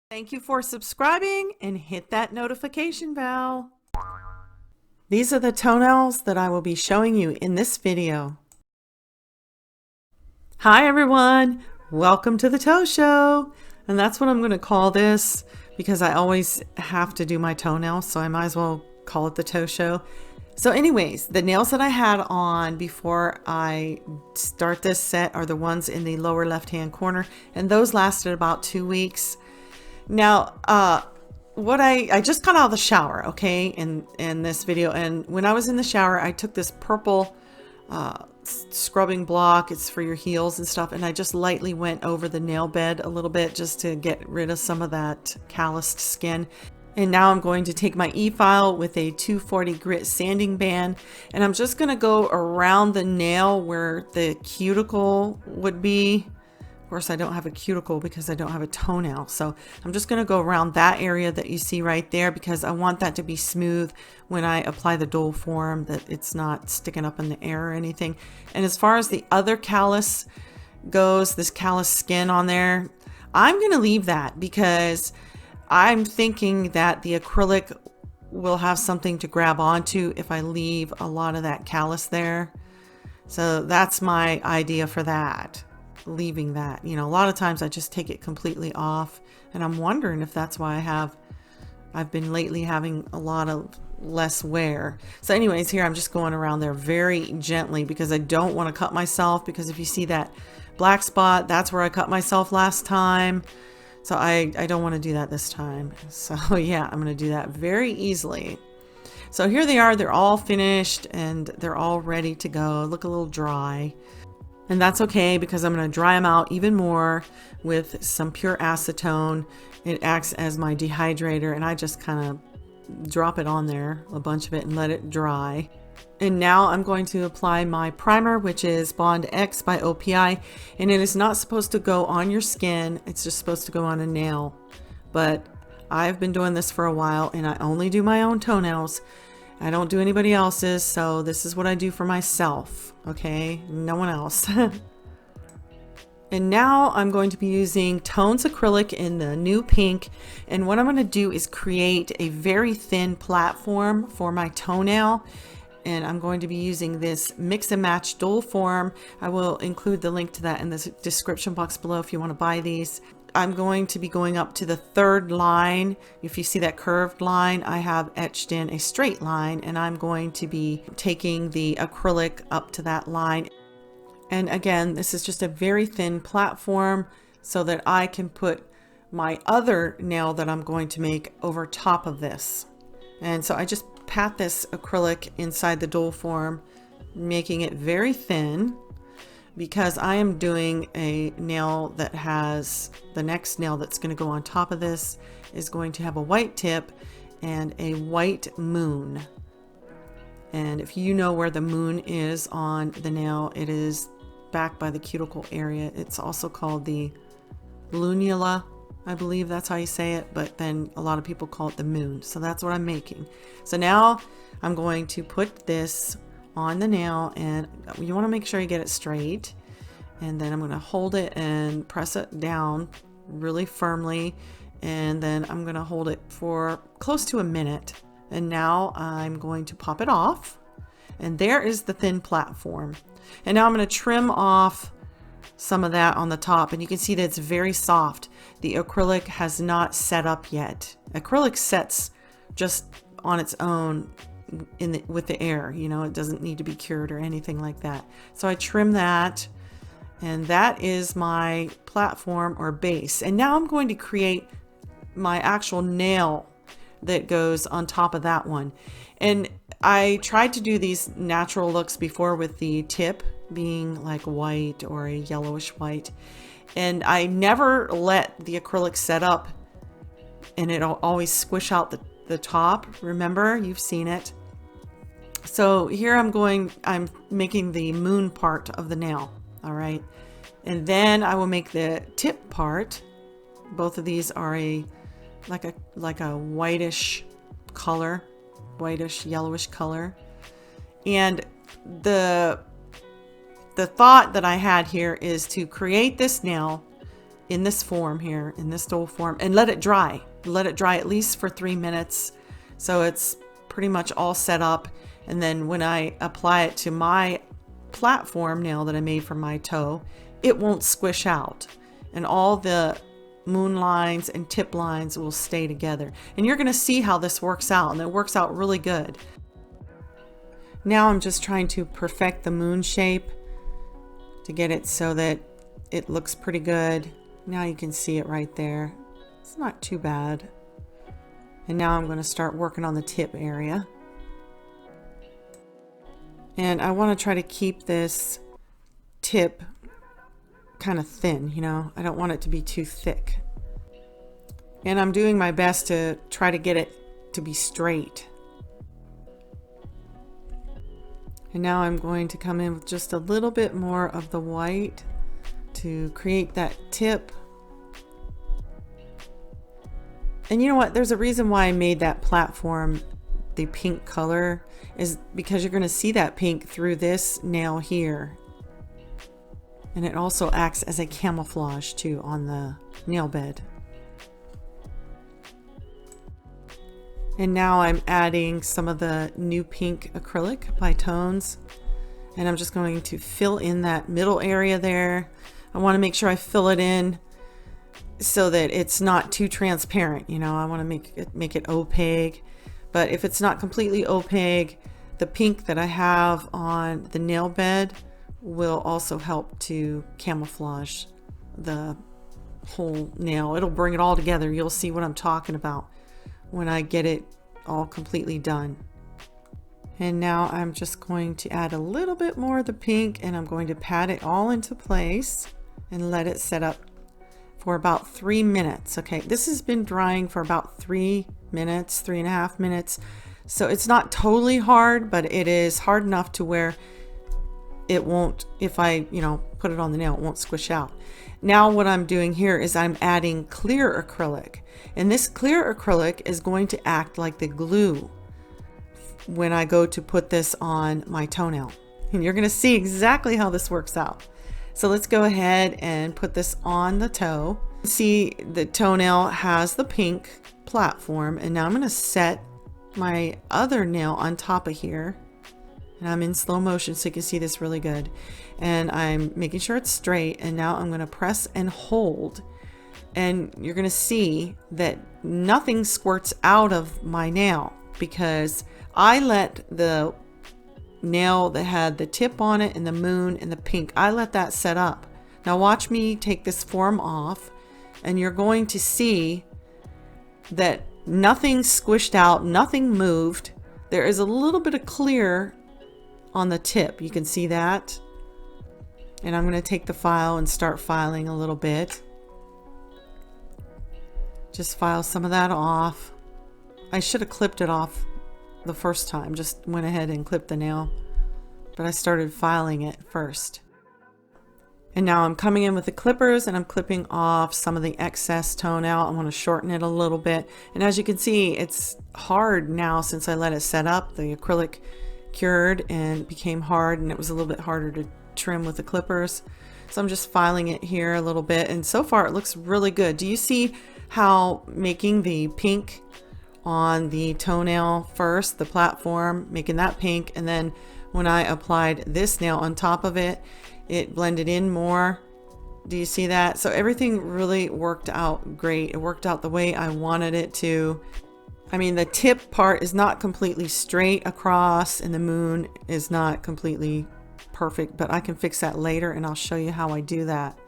Thank you for subscribing and hit that notification bell. These are the toenails that I will be showing you in this video. Hi everyone, welcome to the Toe Show. And that's what I'm going to call this because I always have to do my toenails, so I might as well call it the Toe Show. So anyways, the nails that I had on before I start this set are the ones in the lower left hand corner, and those lasted about 2 weeks. Now, what I just got out of the shower, okay, in this video, and when I was in the shower, I took this purple scrubbing block. It's for your heels and stuff, and I just lightly went over the nail bed a little bit just to get rid of some of that calloused skin. And now I'm going to take my e-file with a 240 grit sanding band, and I'm just going to go around the nail where the cuticle would be. Of course, I don't have a cuticle because I don't have a toenail. So I'm just going to go around that area that you see right there because I want that to be smooth when I apply the dull form, that it's not sticking up in the air or anything. And as far as the other callus goes, this callus skin on there, I'm going to leave that because I'm thinking that the acrylic will have something to grab onto if I leave a lot of that callus there. So that's my idea for that. Leaving that, you know, a lot of times I just take it completely off, and I'm wondering if that's why I've been lately having a lot of less wear. So anyways, here I'm just going around there very gently because I don't want to cut myself, because if you see that black spot, that's where I cut myself last time. So I don't want to do that this time. So yeah, I'm going to do that very easily. So here they are, they're all finished and they're all ready to go. Look a little dry. And that's okay because I'm going to dry them out even more with some pure acetone. It acts as my dehydrator, and I just kind of drop it on there, a bunch of it, and let it dry. And now I'm going to apply my primer, which is Bond X by OPI, and it is not supposed to go on your skin. It's just supposed to go on a nail. But I've been doing this for a while, and I only do my own toenails. I don't do anybody else's, so this is what I do for myself, okay? No one else. And now I'm going to be using Tones Acrylic in the new pink, and what I'm going to do is create a very thin platform for my toenail, and I'm going to be using this mix and match dual form. I will include the link to that in the description box below if you want to buy these. I'm going to be going up to the third line. If you see that curved line, I have etched in a straight line, and I'm going to be taking the acrylic up to that line. And again, this is just a very thin platform so that I can put my other nail that I'm going to make over top of this. And so I just pat this acrylic inside the dual form, making it very thin, because I am doing a nail that has, the next nail that's going to go on top of this is going to have a white tip and a white moon. And if you know where the moon is on the nail, it is back by the cuticle area. It's also called the lunula, I believe that's how you say it, but then a lot of people call it the moon. So that's what I'm making. So now I'm going to put this on the nail, and you want to make sure you get it straight, and then I'm going to hold it and press it down really firmly, and then I'm going to hold it for close to a minute, and now I'm going to pop it off, and there is the thin platform. And now I'm going to trim off some of that on the top, and you can see that it's very soft. The acrylic has not set up yet. Acrylic sets just on its own with the air, you know, it doesn't need to be cured or anything like that. So I trim that, and that is my platform or base. And now I'm going to create my actual nail that goes on top of that one. And I tried to do these natural looks before with the tip being like white or a yellowish white, and I never let the acrylic set up, and it'll always squish out the top. Remember, you've seen it. So here I'm making the moon part of the nail. All right. And then I will make the tip part. Both of these are like a whitish color, whitish yellowish color. And the thought that I had here is to create this nail in this form here, in this dull form, and let it dry. Let it dry at least for 3 minutes. So it's pretty much all set up. And then when I apply it to my platform nail that I made for my toe, it won't squish out. And all the moon lines and tip lines will stay together. And you're going to see how this works out. And it works out really good. Now I'm just trying to perfect the moon shape to get it so that it looks pretty good. Now you can see it right there. It's not too bad. And now I'm going to start working on the tip area. And I want to try to keep this tip kind of thin, you know. I don't want it to be too thick. And I'm doing my best to try to get it to be straight. And now I'm going to come in with just a little bit more of the white to create that tip. And you know what? There's a reason why I made that platform the pink color, is because you're going to see that pink through this nail here. And it also acts as a camouflage too on the nail bed. And now I'm adding some of the new pink acrylic by Tones. And I'm just going to fill in that middle area there. I want to make sure I fill it in so that it's not too transparent. You know, I want to make it opaque. But if it's not completely opaque, the pink that I have on the nail bed will also help to camouflage the whole nail. It'll bring it all together. You'll see what I'm talking about when I get it all completely done. And now I'm just going to add a little bit more of the pink, and I'm going to pat it all into place and let it set up for about 3 minutes. Okay, this has been drying for about 3 minutes, 3.5 minutes. So it's not totally hard, but it is hard enough to where it won't, if I, you know, put it on the nail, it won't squish out. Now what I'm doing here is I'm adding clear acrylic. And this clear acrylic is going to act like the glue when I go to put this on my toenail. And you're going to see exactly how this works out. So let's go ahead and put this on the toe. See, the toenail has the pink platform, and now I'm going to set my other nail on top of here. And I'm in slow motion so you can see this really good. And I'm making sure it's straight, and now I'm going to press and hold. And you're going to see that nothing squirts out of my nail because I let the nail that had the tip on it and the moon and the pink, I let that set up. Now watch me take this form off, and you're going to see that nothing squished out, nothing moved. There is a little bit of clear on the tip. You can see that. And I'm going to take the file and start filing a little bit. Just file some of that off. I should have clipped it off the first time. Just went ahead and clipped the nail. But I started filing it first. And now I'm coming in with the clippers and I'm clipping off some of the excess toenail. I want to shorten it a little bit. And as you can see, it's hard now since I let it set up. The acrylic cured and became hard, and it was a little bit harder to trim with the clippers. So I'm just filing it here a little bit, and so far it looks really good. Do you see how making the pink on the toenail first, the platform, making that pink, and then when I applied this nail on top of it, it blended in more. Do you see that? So everything really worked out great. It worked out the way I wanted it to. I mean, the tip part is not completely straight across, and the moon is not completely perfect, but I can fix that later, and I'll show you how I do that.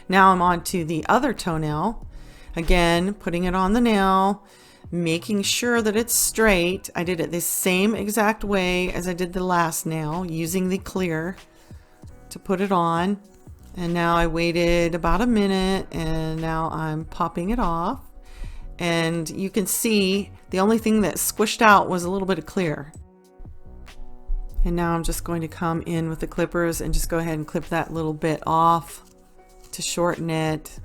Now I'm on to the other toenail. Again, putting it on the nail, making sure that it's straight. I did it the same exact way as I did the last nail, using the clear to put it on. And now I waited about a minute, and now I'm popping it off. And you can see the only thing that squished out was a little bit of clear. And now I'm just going to come in with the clippers and just go ahead and clip that little bit off to shorten it.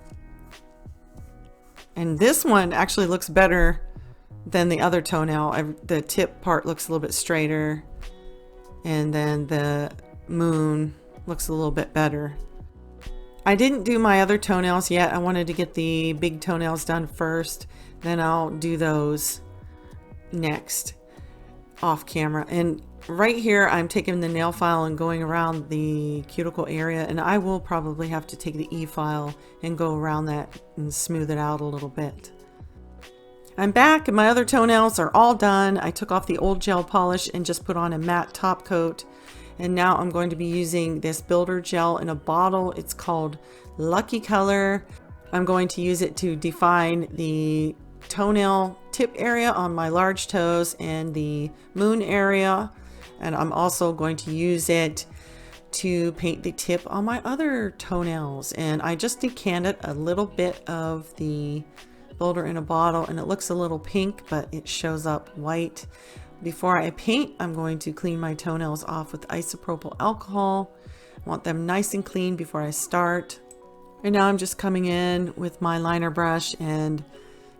And this one actually looks better than the other toenail. The tip part looks a little bit straighter, and then the moon looks a little bit better. I didn't do my other toenails yet. I wanted to get the big toenails done first, then I'll do those next off camera. And right here I'm taking the nail file and going around the cuticle area, and I will probably have to take the e-file and go around that and smooth it out a little bit. I'm back and my other toenails are all done. I took off the old gel polish and just put on a matte top coat. And now I'm going to be using this builder gel in a bottle. It's called Lucky Color. I'm going to use it to define the toenail tip area on my large toes and the moon area. And I'm also going to use it to paint the tip on my other toenails. And I just decanted a little bit of the builder in a bottle, and it looks a little pink, but it shows up white. Before I paint, I'm going to clean my toenails off with isopropyl alcohol. I want them nice and clean before I start. And now I'm just coming in with my liner brush and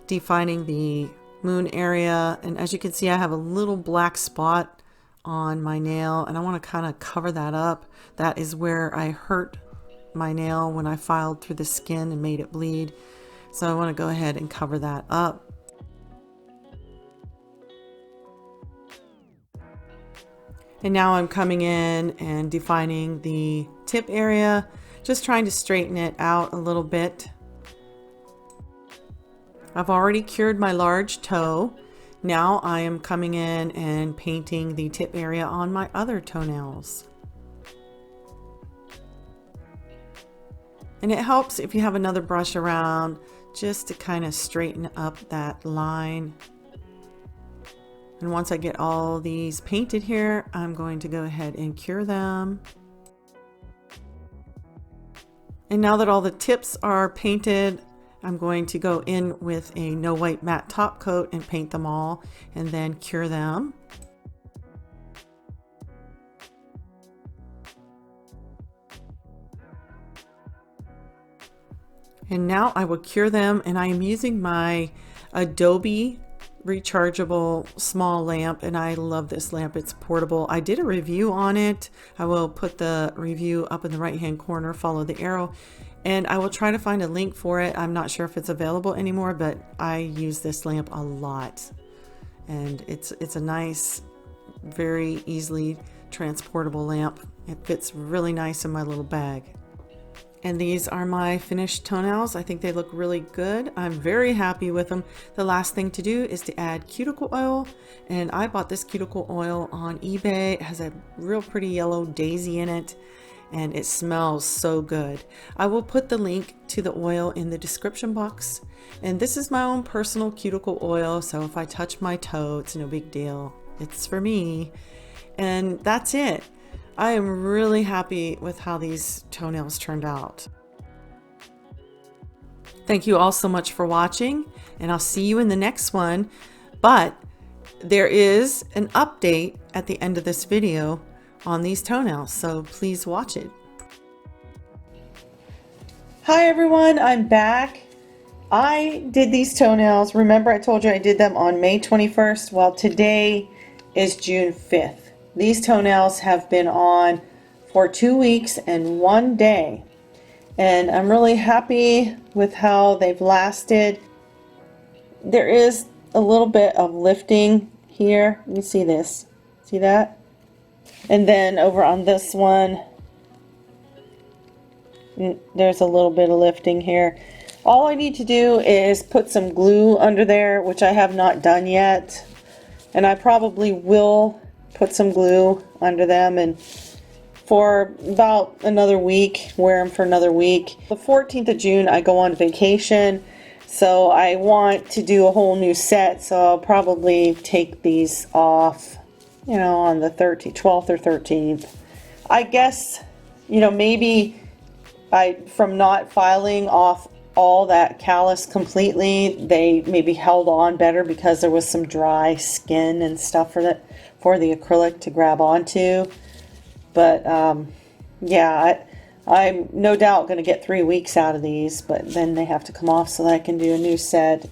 defining the moon area. And as you can see, I have a little black spot on my nail, and I want to kind of cover that up. That is where I hurt my nail when I filed through the skin and made it bleed. So I want to go ahead and cover that up. And now I'm coming in and defining the tip area, just trying to straighten it out a little bit. I've already cured my large toe. Now I am coming in and painting the tip area on my other toenails. And it helps if you have another brush around just to kind of straighten up that line. And once I get all these painted here, I'm going to go ahead and cure them. And now that all the tips are painted, I'm going to go in with a no white matte top coat and paint them all and then cure them. And now I will cure them, and I am using my Abody rechargeable small lamp, and I love this lamp. It's portable. I did a review on it. I will put the review up in the right hand corner, follow the arrow, and I will try to find a link for it. I'm not sure if it's available anymore, but I use this lamp a lot, and it's a nice, very easily transportable lamp. It fits really nice in my little bag. And these are my finished toenails. I think they look really good. I'm very happy with them. The last thing to do is to add cuticle oil. And I bought this cuticle oil on eBay. It has a real pretty yellow daisy in it, and it smells so good. I will put the link to the oil in the description box. And this is my own personal cuticle oil, so if I touch my toe, it's no big deal. It's for me. And that's it. I am really happy with how these toenails turned out. Thank you all so much for watching, and I'll see you in the next one. But there is an update at the end of this video on these toenails, so please watch it. Hi everyone, I'm back. I did these toenails. Remember I told you I did them on May 21st? Well, today is June 5th. These toenails have been on for 2 weeks and 1 day, and I'm really happy with how they've lasted. There is a little bit of lifting here. You see this? See that? And then over on this one, there's a little bit of lifting here. All I need to do is put some glue under there, which I have not done yet, and I probably will put some glue under them, and for about another week, wear them for another week. The 14th of June I go on vacation, so I want to do a whole new set, so I'll probably take these off, you know, on the 12th or 13th. I guess, you know, maybe from not filing off all that callus completely, they maybe held on better because there was some dry skin and stuff for the acrylic to grab onto. But yeah, I'm no doubt going to get 3 weeks out of these, but then they have to come off so that I can do a new set.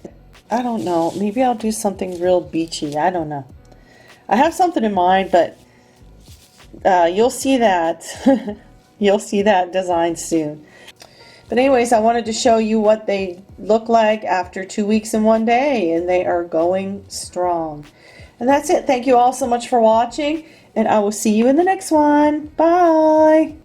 I don't know, maybe I'll do something real beachy. I don't know. I have something in mind, but you'll see that. You'll see that design soon. But anyways, I wanted to show you what they look like after 2 weeks and 1 day, and they are going strong. And that's it. Thank you all so much for watching, and I will see you in the next one. Bye.